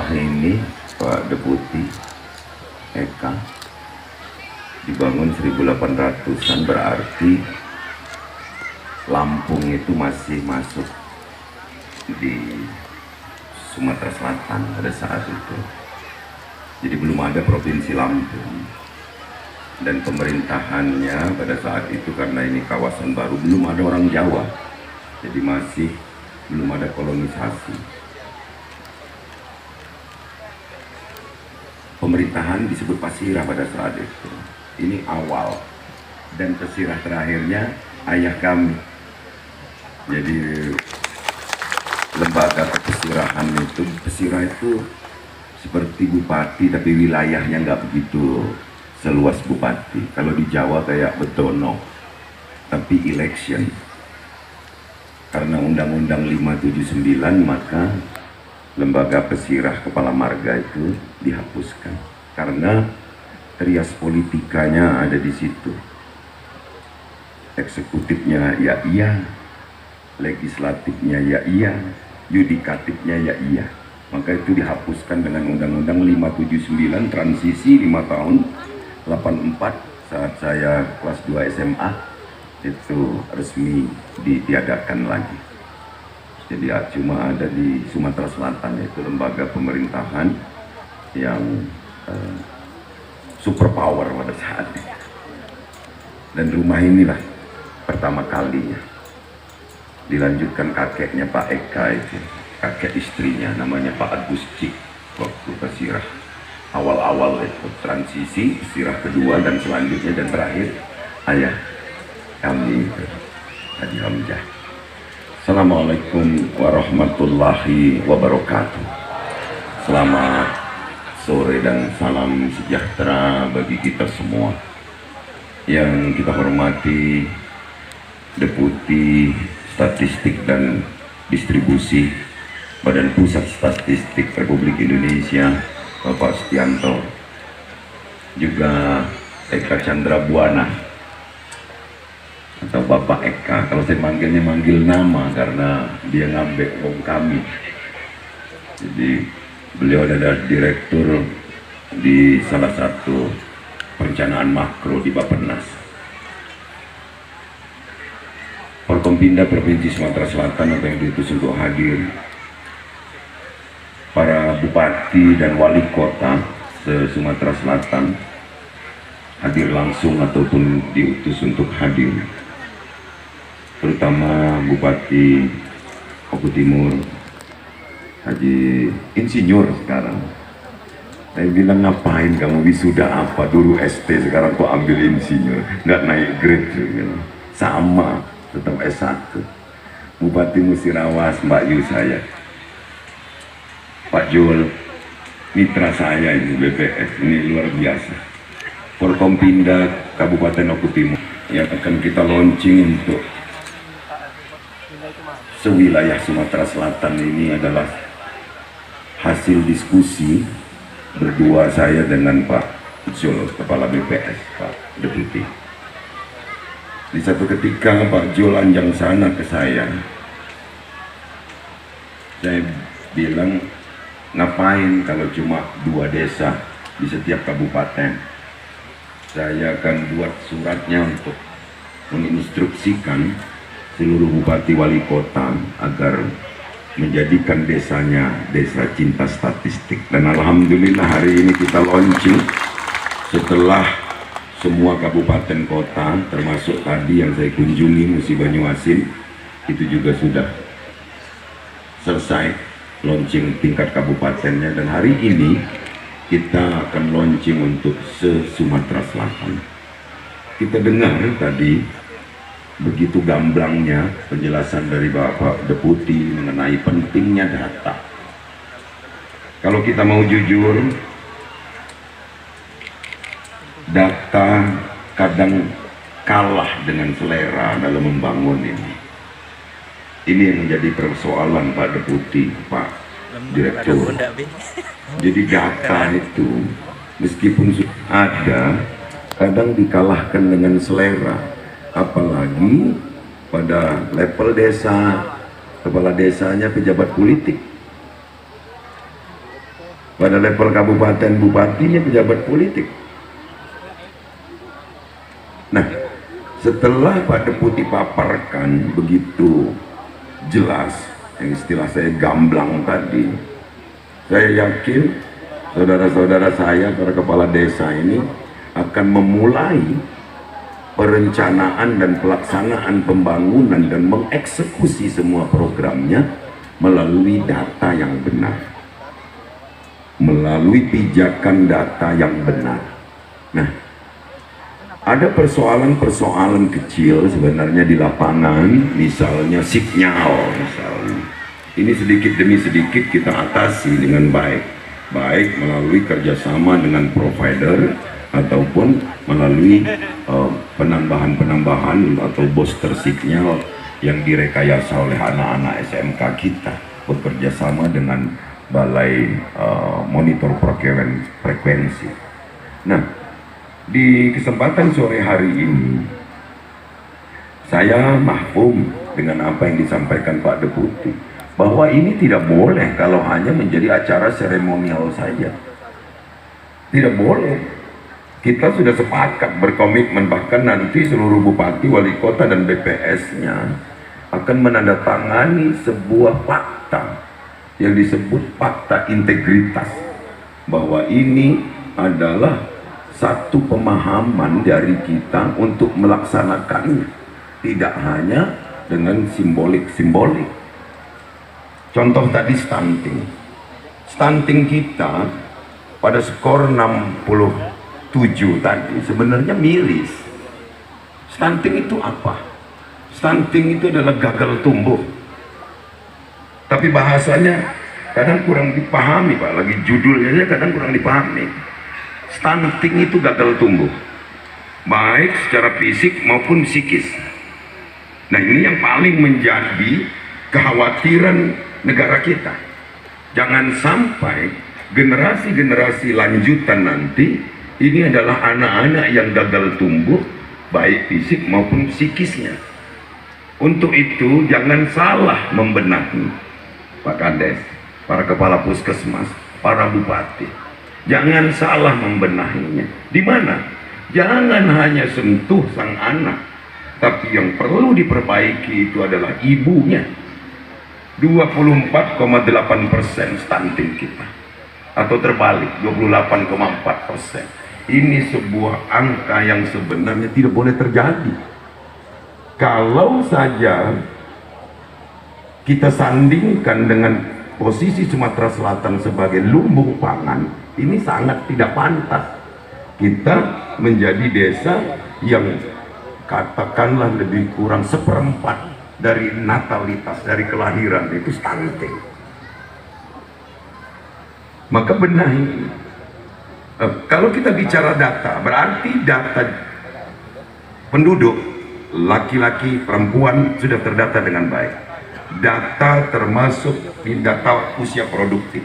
Rumah ini Pak Deputi Eka dibangun 1800-an, berarti Lampung itu masih masuk di Sumatera Selatan pada saat itu. Jadi belum ada provinsi Lampung, dan pemerintahannya pada saat itu karena ini kawasan baru, belum ada orang Jawa, jadi masih belum ada kolonisasi. Pemerintahan disebut Pasirah pada saat itu. Ini awal, dan Pasirah terakhirnya ayah kami. Jadi lembaga pesirahan itu, Pasirah itu seperti bupati tapi wilayahnya nggak begitu seluas bupati. Kalau di Jawa kayak Betono, tapi election. Karena Undang-Undang 579 maka lembaga pesirah kepala marga itu dihapuskan. Karena trias politikanya ada di situ. Eksekutifnya ya iya, legislatifnya ya iya, yudikatifnya ya iya. Maka itu dihapuskan dengan Undang-Undang 579, transisi 5 tahun, 84 saat saya kelas 2 SMA itu resmi ditiadakan lagi. Jadi cuma ada di Sumatera Selatan, yaitu lembaga pemerintahan yang super power pada saat itu. Dan rumah inilah pertama kalinya dilanjutkan kakeknya Pak Eka itu, kakek istrinya namanya Pak Agus Cik, waktu Pasirah awal-awal itu transisi Pasirah kedua dan selanjutnya dan terakhir ayah kami Haji Hamzah. Assalamualaikum warahmatullahi wabarakatuh. Selamat sore dan salam sejahtera bagi kita semua. Yang kita hormati Deputi Statistik dan Distribusi Badan Pusat Statistik Republik Indonesia Bapak Setianto, juga Eka Chandra Buana atau Bapak Eka. Kalau saya manggil nama karena dia ngambek om kami. Jadi beliau adalah direktur di salah satu perencanaan makro di Bappenas. Forkompinda Provinsi Sumatera Selatan atau yang diutus untuk hadir, para bupati dan wali kota se-Sumatera Selatan hadir langsung ataupun diutus untuk hadir, terutama Bupati Oku Timur Haji Insinyur sekarang. Saya bilang, ngapain kamu wisuda apa dulu ST, sekarang kok ambil insinyur, nggak naik grade gitu. Sama, tetap S1. Bupati Musirawas Mbak Yu saya, Pak Jul, mitra saya ini BPS, ini luar biasa. Forkompinda Kabupaten Oku Timur yang akan kita launching untuk sewilayah Sumatera Selatan ini adalah hasil diskusi berdua saya dengan Pak Jul, Kepala BPS, Pak Deputi. Di satu ketika Pak Jul anjang sana ke saya bilang, ngapain kalau cuma 2 desa di setiap kabupaten? Saya akan buat suratnya untuk menginstruksikan seluruh bupati wali kota agar menjadikan desanya desa cinta statistik. Dan alhamdulillah hari ini kita launching setelah semua kabupaten kota, termasuk tadi yang saya kunjungi Musi Banyuasin, itu juga sudah selesai launching tingkat kabupatennya, dan hari ini kita akan launching untuk se-Sumatera Selatan. Kita dengar tadi begitu gamblangnya penjelasan dari Bapak Deputi mengenai pentingnya data. Kalau kita mau jujur, data kadang kalah dengan selera dalam membangun ini. Ini yang menjadi persoalan Pak Deputi, Pak Direktur. Jadi data itu meskipun ada, kadang dikalahkan dengan selera. Apalagi pada level desa, kepala desanya pejabat politik. pada level kabupaten, bupatinya pejabat politik. Nah, setelah Pak Deputi paparkan begitu jelas, yang istilah saya gamblang tadi, saya yakin saudara-saudara saya, para kepala desa ini akan memulai perencanaan dan pelaksanaan pembangunan dan mengeksekusi semua programnya melalui data yang benar, melalui pijakan data yang benar. Nah, ada persoalan-persoalan kecil sebenarnya di lapangan, misalnya sinyal, misalnya. Ini sedikit demi sedikit kita atasi dengan baik, baik melalui kerjasama dengan provider ataupun melalui penambahan-penambahan atau booster signal yang direkayasa oleh anak-anak SMK kita, bekerja sama dengan Balai Monitor Frekuensi. Nah, di kesempatan sore hari ini saya mahfum dengan apa yang disampaikan Pak Deputi, bahwa ini tidak boleh kalau hanya menjadi acara seremonial saja. Tidak boleh. Kita sudah sepakat berkomitmen, bahkan nanti seluruh bupati, wali kota dan BPS-nya akan menandatangani sebuah fakta yang disebut fakta integritas, bahwa ini adalah satu pemahaman dari kita untuk melaksanakannya, tidak hanya dengan simbolik-simbolik. Contoh tadi stunting. Stunting kita pada skor 67 tadi sebenarnya miris. Stunting itu apa? Stunting itu adalah gagal tumbuh. Tapi bahasanya kadang kurang dipahami, Pak. Lagi judulnya aja kadang kurang dipahami. Stunting itu gagal tumbuh, baik secara fisik maupun psikis. Nah, ini yang paling menjadi kekhawatiran negara kita. Jangan sampai generasi-generasi lanjutan nanti ini adalah anak-anak yang gagal tumbuh baik fisik maupun psikisnya. Untuk itu jangan salah membenahi, Pak Kades, para kepala puskesmas, para bupati. Jangan salah membenahinya. Di mana? Jangan hanya sentuh sang anak, tapi yang perlu diperbaiki itu adalah ibunya. 24,8% stunting kita, atau terbalik 28,4%. Ini sebuah angka yang sebenarnya tidak boleh terjadi. Kalau saja kita sandingkan dengan posisi Sumatera Selatan sebagai lumbung pangan, ini sangat tidak pantas. Kita menjadi desa yang katakanlah lebih kurang 1/4 dari natalitas, dari kelahiran itu stunting. Maka benahi. Kalau kita bicara data, berarti data penduduk laki-laki, perempuan sudah terdata dengan baik. Data termasuk di data usia produktif,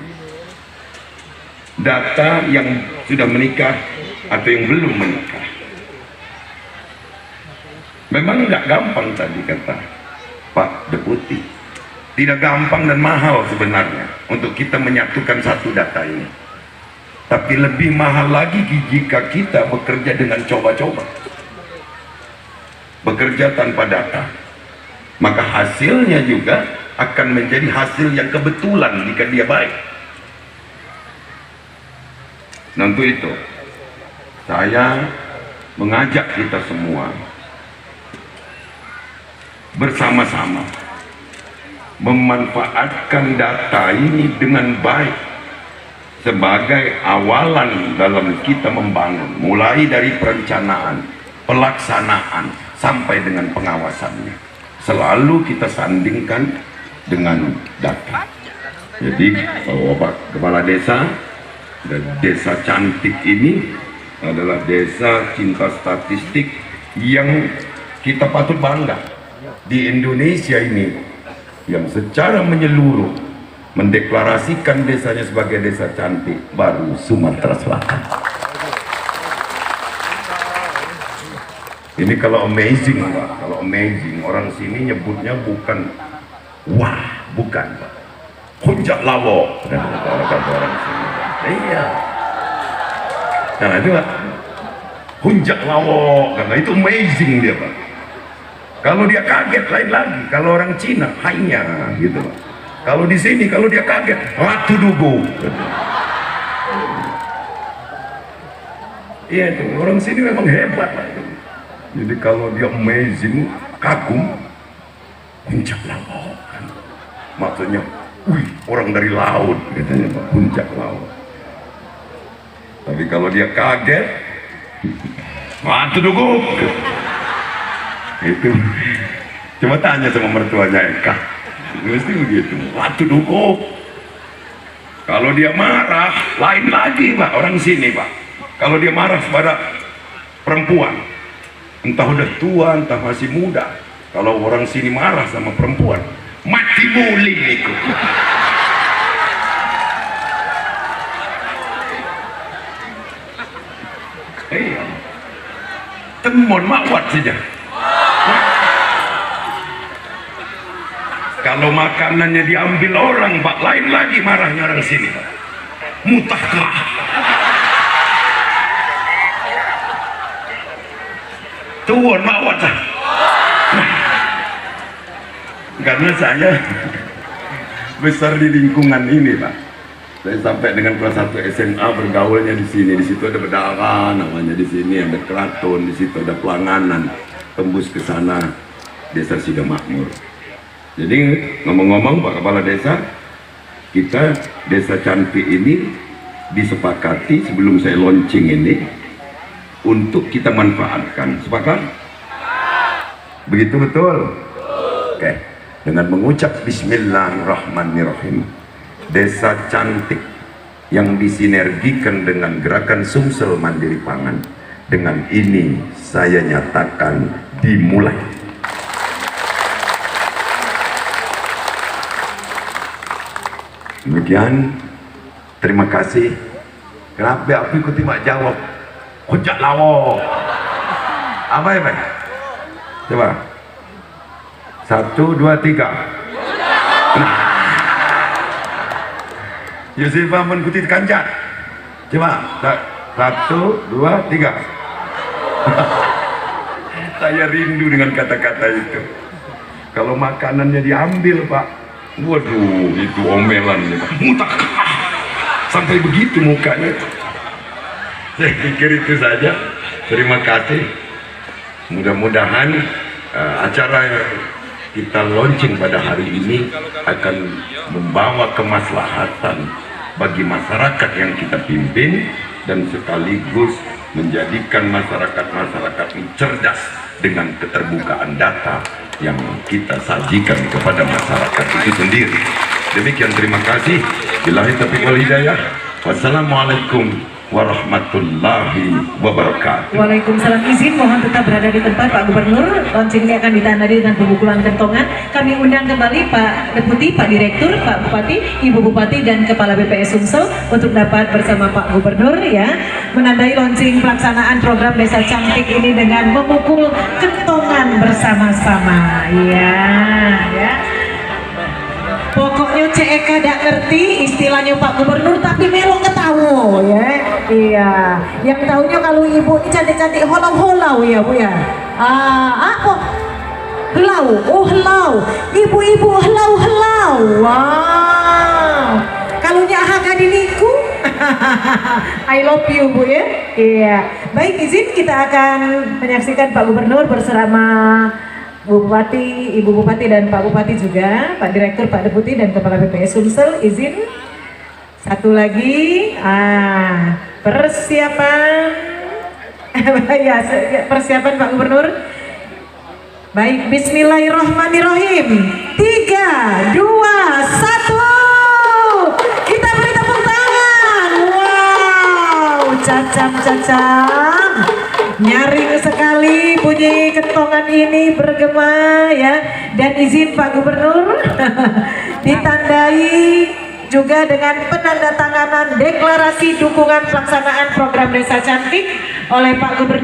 data yang sudah menikah atau yang belum menikah. Memang nggak gampang tadi kata Pak Deputi, tidak gampang dan mahal sebenarnya untuk kita menyatukan satu data ini. Tapi lebih mahal lagi jika kita bekerja dengan coba-coba, bekerja tanpa data. Maka hasilnya juga akan menjadi hasil yang kebetulan jika dia baik. Nah, untuk itu saya mengajak kita semua bersama-sama memanfaatkan data ini dengan baik sebagai awalan dalam kita membangun, mulai dari perencanaan, pelaksanaan sampai dengan pengawasannya. Selalu kita sandingkan dengan data. Jadi Bapak Kepala Desa, dan desa cantik ini adalah desa cinta statistik yang kita patut bangga di Indonesia ini, yang secara menyeluruh mendeklarasikan desanya sebagai desa cantik baru Sumatera Selatan. Ini kalau amazing, Pak, kalau amazing orang sini nyebutnya bukan wah, bukan, Pak, Hunjak Lawo, dan kata orang sini. Iya. Nah itu Pak, hunjak lawok, karena itu amazing dia Pak. Kalau dia kaget lain lagi. Kalau orang Cina, hainya gitu Pak. Kalau di sini, kalau dia kaget, ratu dugu. Iya itu, orang sini memang hebat Pak. Jadi kalau dia amazing, kagum, hunjak lawok. Maksudnya, wih, orang dari laut, katanya Pak, puncak laut. Tapi kalau dia kaget, ratu dugu. Itu, coba tanya sama mertuanya Eka, mesti begitu, ratu dugu. Kalau dia marah, lain lagi Pak, orang sini Pak. Kalau dia marah pada perempuan, entah udah tua, entah masih muda. Kalau orang sini marah sama perempuan, mati muling itu. Iya, temon makwat saja. Kalau makanannya diambil orang Pak, lain lagi marahnya orang sini Pak. Mutahkah? Tuan makwat sah. Karena saya besar di lingkungan ini Pak. Saya sampai dengan kelas 1 SMA bergaulnya di sini. Di situ ada Bedara namanya, di sini ada Keraton, di situ ada Pelanganan, tembus ke sana Desa Sidamakmur. Jadi ngomong-ngomong Pak Kepala Desa, kita Desa Cantik ini disepakati sebelum saya launching ini untuk kita manfaatkan. Sepakat? Begitu betul? Oke. Dengan mengucap Bismillahirrahmanirrahim, Desa Cantik yang disinergikan dengan gerakan Sumsel Mandiri Pangan, dengan ini saya nyatakan dimulai. Demikian, terima kasih. Kenapa aku ikut tidak jawab? Hujat lawo. Apa ya Pak? Coba. 1, 2, 3. Nah. Yusifah mengikuti kanjat. Coba. 1, 2, 3. Saya rindu dengan kata-kata itu. Kalau makanannya diambil Pak, waduh, itu omelan nih Pak. Mutakah. Sampai begitu mukanya. Saya pikir itu saja. Terima kasih. Mudah-mudahan acara yang kita launching pada hari ini akan membawa kemaslahatan bagi masyarakat yang kita pimpin, dan sekaligus menjadikan masyarakat ini cerdas dengan keterbukaan data yang kita sajikan kepada masyarakat itu sendiri. Demikian, terima kasih. Billahi taufiq wal hidayah. Wassalamualaikum warahmatullahi wabarakatuh. Waalaikumsalam. Izin mohon tetap berada di tempat Pak Gubernur. Launching ini akan ditandai dengan pembukulan kentongan. Kami undang kembali Pak Deputi, Pak Direktur, Pak Bupati, Ibu Bupati, dan Kepala BPS Sumsel untuk dapat bersama Pak Gubernur ya menandai launching pelaksanaan program Desa Cantik ini dengan memukul kentongan bersama-sama. Ya. Pokoknya CEK tidak ngerti istilahnya Pak Gubernur, tapi melong ketawa ya. Iya. Yang tahunya kalau ibu ini cantik-cantik holau-holau ya Bu ya. Apa? Helau. Oh helau. Ibu-ibu helau-helau. Wow. Kalau nyahaga diriku, I love you Bu ya. Iya. Baik, izin kita akan menyaksikan Pak Gubernur bersama Bu Bupati, Ibu Bupati, dan Pak Bupati juga, Pak Direktur, Pak Deputi, dan Kepala BPS Sumsel. Izin satu lagi, persiapan ya, persiapan Pak Gubernur. Baik, Bismillahirrahmanirrahim. 3, 2, 1. Kita beri tepuk tangan. Wow, cacam-cacam. Nyaring sekali bunyi kentongan ini bergema ya. Dan izin Pak Gubernur ditandai juga dengan penandatanganan deklarasi dukungan pelaksanaan program Desa Cantik oleh Pak Gubernur.